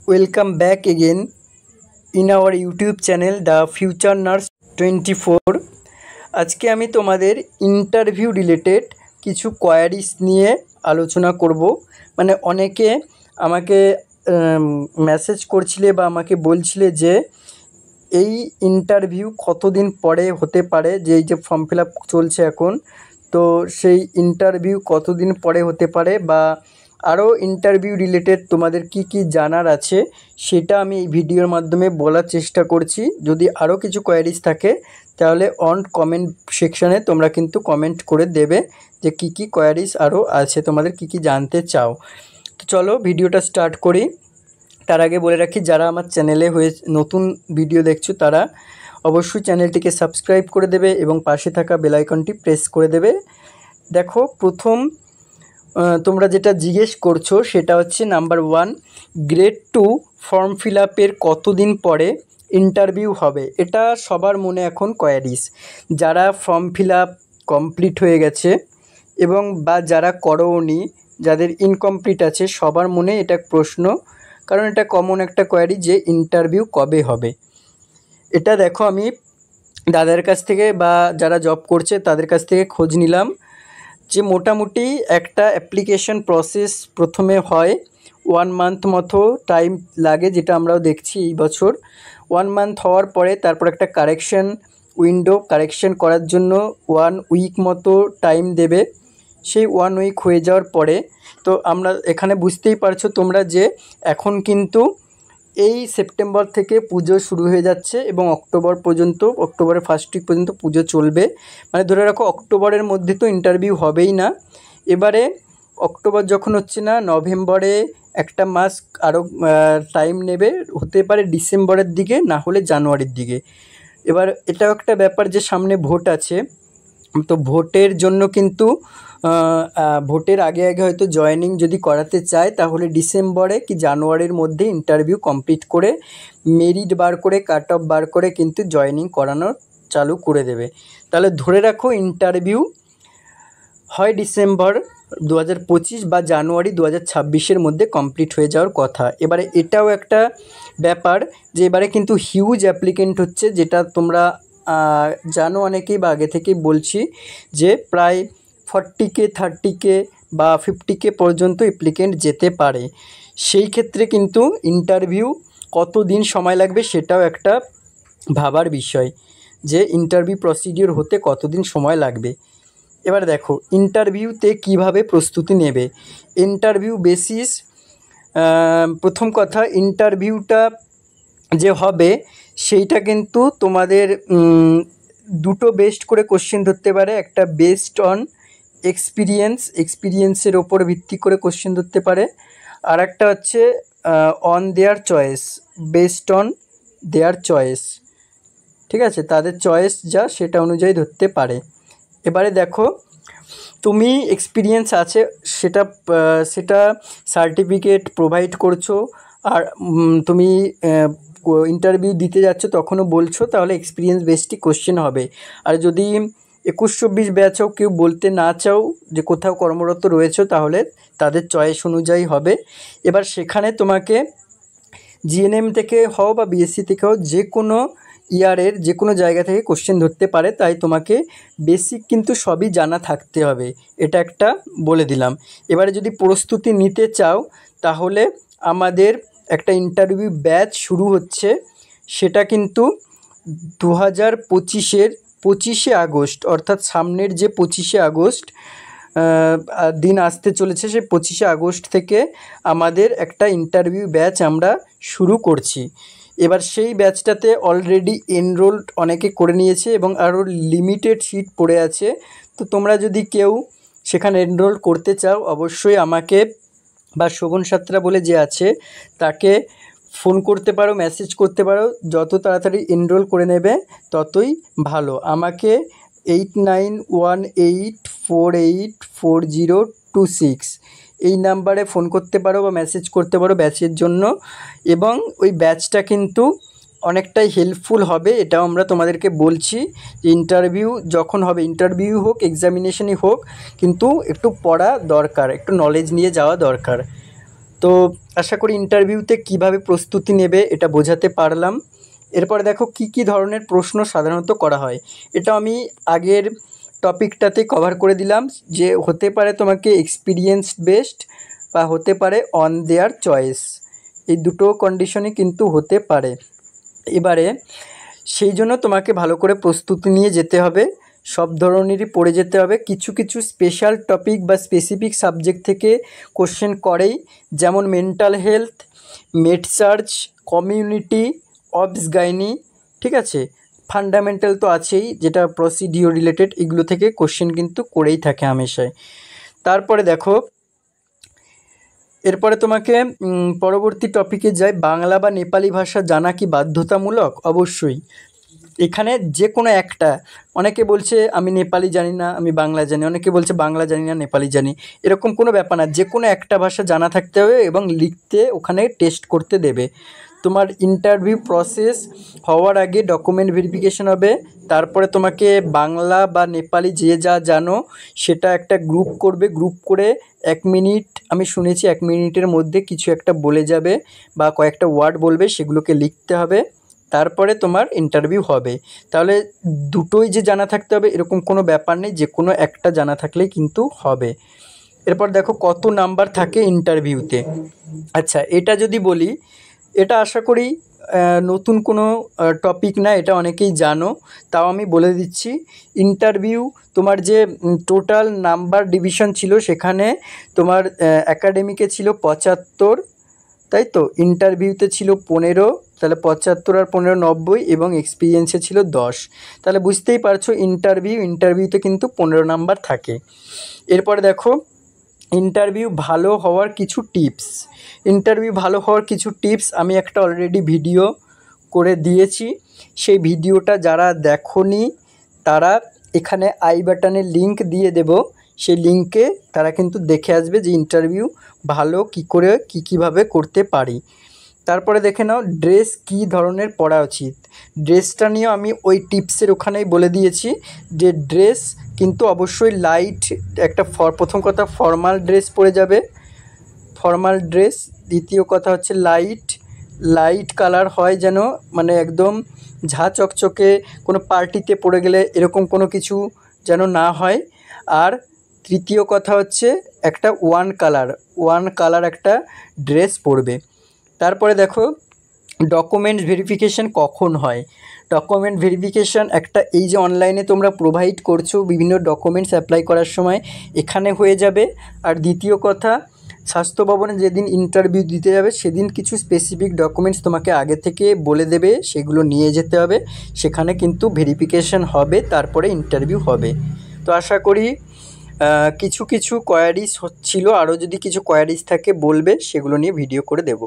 Welcome back again in our YouTube channel The Future Nurse 24। আজকে আমি তোমাদের interview related কিছু কোয়ারিজ নিয়ে আলোচনা করব। মানে অনেকে আমাকে মেসেজ করছিলে বা আমাকে বলছিলে যে এই ইন্টারভিউ কতদিন পরে হতে পারে, যে এই যে ফর্ম ফিল আপ চলছে এখন, তো সেই ইন্টারভিউ কতদিন পরে হতে পারে বা আরও ইন্টারভিউ রিলেটেড তোমাদের কি কি জানার আছে সেটা আমি এই ভিডিওর মাধ্যমে বলার চেষ্টা করছি। যদি আরও কিছু কোয়ারিজ থাকে তাহলে অন কমেন্ট সেকশানে তোমরা কিন্তু কমেন্ট করে দেবে যে কি কি কোয়ারিজ আরও আছে, তোমাদের কি কি জানতে চাও। তো চলো ভিডিওটা স্টার্ট করি। তার আগে বলে রাখি, যারা আমার চ্যানেলে নতুন ভিডিও দেখছো তারা অবশ্যই চ্যানেলটিকে সাবস্ক্রাইব করে দেবে এবং পাশে থাকা বেল আইকনটি প্রেস করে দেবে। দেখো, প্রথম তোমরা যেটা জিজ্ঞেস করছো সেটা হচ্ছে নাম্বার 1, গ্রেড 2 ফর্ম ফিল আপের কতদিন পরে ইন্টারভিউ হবে। এটা সবার মনে এখন কোয়ারিজ। যারা ফর্ম ফিল আপ কমপ্লিট হয়ে গেছে এবং বা যারা করোনি, যাদের ইনকমপ্লিট আছে, সবার মনে এটা প্রশ্ন, কারণ এটা কমন একটা কোয়ারি যে ইন্টারভিউ কবে হবে। এটা দেখো, আমি দাদার কাছ থেকে বা যারা জব করছে তাদের কাছ থেকে খোঁজ নিলাম যে মোটামুটি একটা অ্যাপ্লিকেশন প্রসেস প্রথমে হয় 1 মান্থ মতো টাইম লাগে, যেটা আমরাও দেখছি এই বছর। 1 মান্থ হওয়ার পরে তারপর একটা কারেকশন উইন্ডো, কারেকশন করার জন্য 1 উইক মতো টাইম দেবে। সেই 1 উইক হয়ে যাওয়ার পরে তো আমরা এখানে বুঝতেই পারছো তোমরা যে এখন কিন্তু এই সেপ্টেম্বর থেকে পুজো শুরু হয়ে যাচ্ছে এবং অক্টোবর পর্যন্ত, অক্টোবরের ফার্স্ট উইক পর্যন্ত পুজো চলবে। মানে ধরে রাখো অক্টোবরের মধ্যে তো ইন্টারভিউ হবেই না। এবারে অক্টোবর যখন হচ্ছে না, নভেম্বরে একটা মাস আরও টাইম নেবে, হতে পারে ডিসেম্বরের দিকে, না হলে জানুয়ারির দিকে। এবার এটাও একটা ব্যাপার যে সামনে ভোট আছে, তো ভোটের জন্য কিন্তু ভোটের আগে আগে হয়তো জয়েনিং যদি করাতে চায় তাহলে ডিসেম্বরে কি জানুয়ারির মধ্যে ইন্টারভিউ কমপ্লিট করে মেরিট বার করে কাট অফ বার করে কিন্তু জয়েনিং করানো চালু করে দেবে। তাহলে ধরে রাখো ইন্টারভিউ হয় ডিসেম্বর 2025 বা জানুয়ারি 2026-এর মধ্যে কমপ্লিট হয়ে যাওয়ার কথা। এবারে এটাও একটা ব্যাপার যে এবারে কিন্তু হিউজ অ্যাপ্লিকেন্ট হচ্ছে, যেটা তোমরা জানো অনেকেই বা আগে থেকেই বলছি যে প্রায় 40K 30K বা 50K পর্যন্ত অ্যাপ্লিকেন্ট যেতে পারে। সেই ক্ষেত্রে কিন্তু ইন্টারভিউ কতদিন সময় লাগবে সেটাও একটা ভাবার বিষয়, যে ইন্টারভিউ প্রসিডিওর হতে কতদিন সময় লাগবে। এবার দেখো ইন্টারভিউতে কিভাবে প্রস্তুতি নেবে। ইন্টারভিউ বেসিস, প্রথম কথা, ইন্টারভিউটা যে হবে সেইটা কিন্তু তোমাদের দুটো বেস্ট করে কোশ্চেন ধরতে পারে। একটা বেসড অন এক্সপিরিয়েন্সের ওপর ভিত্তি করে কোশ্চেন ধরতে পারে, আর একটা হচ্ছে on their choice, based on their choice. ঠিক আছে, তাদের চয়েস যা সেটা অনুযায়ী ধরতে পারে। এবারে দেখো, তুমি এক্সপিরিয়েন্স আছে সেটা সার্টিফিকেট প্রোভাইড করছো, আর তুমি ইন্টারভিউ দিতে যাচ্ছ তখনও বলছো, তাহলে এক্সপিরিয়েন্স বেসডই কোশ্চেন হবে। আর যদি 21-24 ব্যাচ হোক, কেউ বলতে না চাও যে কোথাও কর্মরত রয়েছো, তাহলে তাদের চয়েস অনুযায়ী হবে। এবার সেখানে তোমাকে জিএনএম থেকে হও বা বিএসসি থেকে হও, যে কোনো ইয়ারের যে কোনো জায়গা থেকে কোশ্চেন ধরতে পারে, তাই তোমাকে বেসিক কিন্তু সবই জানা থাকতে হবে, এটা একটা বলে দিলাম। এবারে যদি প্রস্তুতি নিতে চাও তাহলে আমাদের একটা ইন্টারভিউ ব্যাচ শুরু হচ্ছে, সেটা কিন্তু 2025-এর 25শে আগস্ট, অর্থাৎ সামনের যে 25শে আগস্ট দিন আসতে চলেছে, সেই 25শে আগস্ট থেকে আমাদের একটা ইন্টারভিউ ব্যাচ আমরা শুরু করছি। এবার সেই ব্যাচটাতে অলরেডি এনরোলড অনেকে করে নিয়েছে এবং আরও লিমিটেড সিট পড়ে আছে। তো তোমরা যদি কেউ সেখানে এনরোল করতে চাও, অবশ্যই আমাকে বা শোভন সাত্রা বলে যে আছে তাকে ফোন করতে পারো, মেসেজ করতে পারো। যত তাড়াতাড়ি এনরোল করে নেবে ততই ভালো। আমাকে 8918484026 এই নাম্বারে ফোন করতে পারো বা মেসেজ করতে পারো ব্যাচের জন্য। এবং ওই ব্যাচটা কিন্তু অনেকটাই হেল্পফুল হবে, এটাও আমরা তোমাদেরকে বলছি যে ইন্টারভিউ যখন হবে, ইন্টারভিউ হোক এক্সামিনেশনই হোক, কিন্তু একটু পড়া দরকার, একটু নলেজ নিয়ে যাওয়া দরকার। তো তো আশা করি ইন্টারভিউতে কিভাবে প্রস্তুতি নেবে এটা বোঝাতে পারলাম। এরপরে দেখো কি কি ধরনের প্রশ্ন সাধারণত করা হয়, এটা আমি আগের টপিকটাতে কভার করে দিলাম যে হতে পারে তোমাকে এক্সপিরিয়েন্স বেসড বা হতে পারে অন দেয়ার চয়েস, এই দুটো কন্ডিশনই কিন্তু হতে পারে। এবারে সেই জন্য তোমাকে ভালো করে প্রস্তুতি নিয়ে যেতে হবে, সব ধরনেরই পড়ে যেতে হবে। কিছু কিছু স্পেশাল টপিক বা স্পেসিফিক সাবজেক্ট থেকে কোশ্চেন করেই, যেমন mental health, med search, community, obs gynae, ঠিক আছে, ফান্ডামেন্টাল তো আছেই যেটা প্রসিডিওর রিলেটেড, এগুলো থেকে কোশ্চেন কিন্তু করেই থাকে হামেশাই। তারপরে দেখো এরপরে তোমাকে পরবর্তী টপিকে যাই, বাংলা বা নেপালি ভাষা জানা কি বাধ্যতামূলক? অবশ্যই। এখানে যে কোনো একটা, অনেকে বলছে আমি নেপালি জানি না আমি বাংলা জানি, অনেকে বলছে বাংলা জানি না নেপালি জানি, এরকম কোনো ব্যাপার না, যে কোনো একটা ভাষা জানা থাকতে হবে এবং লিখতে ওখানে টেস্ট করতে দেবে। তোমার ইন্টারভিউ প্রসেস হওয়ার আগে ডকুমেন্ট ভেরিফিকেশন হবে, তারপরে তোমাকে বাংলা বা নেপালি যে যা জানো সেটা একটা গ্রুপ করবে, গ্রুপ করে 1 মিনিট, আমি শুনেছি 1 মিনিটের মধ্যে কিছু একটা বলে যাবে বা কয়েকটা ওয়ার্ড বলবে, সেগুলোকে লিখতে হবে, তারপরে তোমার ইন্টারভিউ হবে। তাহলে দুটোই যে জানা থাকতে হবে এরকম কোনো ব্যাপার নেই, যে কোনো একটা জানা থাকলেই কিন্তু হবে। এরপর দেখো কত নাম্বার থাকে ইন্টারভিউতে। আচ্ছা, এটা যদি বলি, এটা আশা করি নতুন কোনো টপিক না, এটা অনেকেই জানো, তাও আমি বলে দিচ্ছি। ইন্টারভিউ তোমার যে টোটাল নাম্বার ডিভিশন ছিল সেখানে তোমার অ্যাকাডেমিকে ছিল 75, তাই তো, ইন্টারভিউতে ছিল 15, তাহলে 75 আর 15 90, এবং এক্সপিরিয়েন্সে ছিল 10। তাহলে বুঝতেই পারছো ইন্টারভিউতে কিন্তু 15 নাম্বার থাকে। এরপরে দেখো ইন্টারভিউ ভালো হওয়ার কিছু টিপস, আমি একটা অলরেডি ভিডিও করে দিয়েছি, সেই ভিডিওটা যারা দেখোনি তারা এখানে আই বাটনে লিংক দিয়ে দেব, সেই লিংকে তারা কিন্তু দেখে আসবে যে ইন্টারভিউ ভালো কীভাবে করতে পারি। তারপরে দেখে নাও ড্রেস কী ধরনের পরা উচিত, ড্রেসটা নিয়েও আমি ওই টিপসের ওখানেই বলে দিয়েছি যে ড্রেস কিন্তু অবশ্যই লাইট একটা, প্রথম কথা ফর্মাল ড্রেস পরে যাবে, ফর্মাল ড্রেস। দ্বিতীয় কথা হচ্ছে লাইট কালার হয় যেন, মানে একদম ঝাঁ চকচকে কোনো পার্টিতে পরে গেলে এরকম কোনো কিছু যেন না হয়। আর তৃতীয় কথা হচ্ছে একটা ওয়ান কালার একটা ড্রেস পরবে। তারপরে দেখো ডকুমেন্টস ভেরিফিকেশান কখন হয়, ডকুমেন্ট ভেরিফিকেশান একটা, এই যে অনলাইনে তোমরা প্রোভাইড করছো বিভিন্ন ডকুমেন্টস অ্যাপ্লাই করার সময় এখানে হয়ে যাবে। আর দ্বিতীয় কথা, স্বাস্থ্য ভবনে যেদিন ইন্টারভিউ দিতে যাবে সেদিন কিছু স্পেসিফিক ডকুমেন্টস তোমাকে আগে থেকে বলে দেবে, সেগুলো নিয়ে যেতে হবে, সেখানে কিন্তু ভেরিফিকেশান হবে, তারপরে ইন্টারভিউ হবে। তো আশা করি কিছু কোয়ারিজ হচ্ছিলো, আরও যদি কিছু কোয়ারিজ থাকে বলবে, সেগুলো নিয়ে ভিডিও করে দেব।